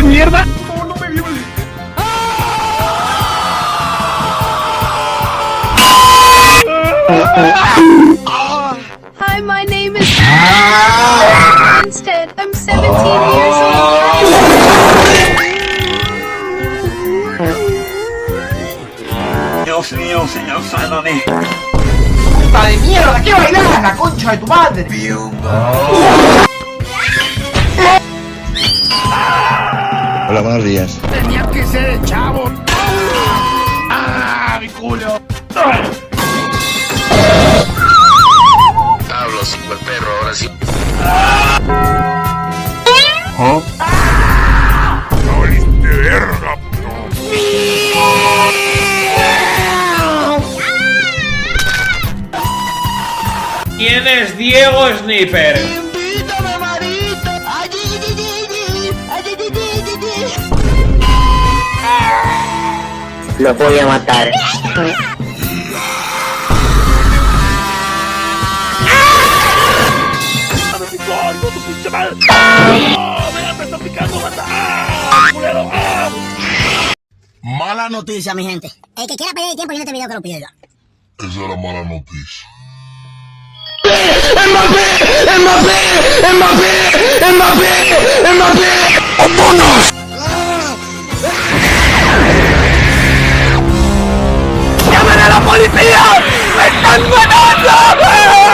mierda! No, no me viole. Hi, my name is Instead, I'm 17 years old. Dios mío, señor, sálvame. ¡Puta de mierda! ¿Qué bailás? ¡La concha de tu madre! Hola, buenos días. Tenía que ser el chavo. ¡Ah, mi culo! Hablo, super perro, ahora sí. ¡No valiste verga, puto! ¿Quién es Diego Sniper? Invítame, marito. Lo voy a matar. Mala noticia, mi gente. El que quiera perder el tiempo en este video que lo pierda. Esa era mala noticia. ¡Vámonos! ¡Llamen a la policía! ¡Me están matando!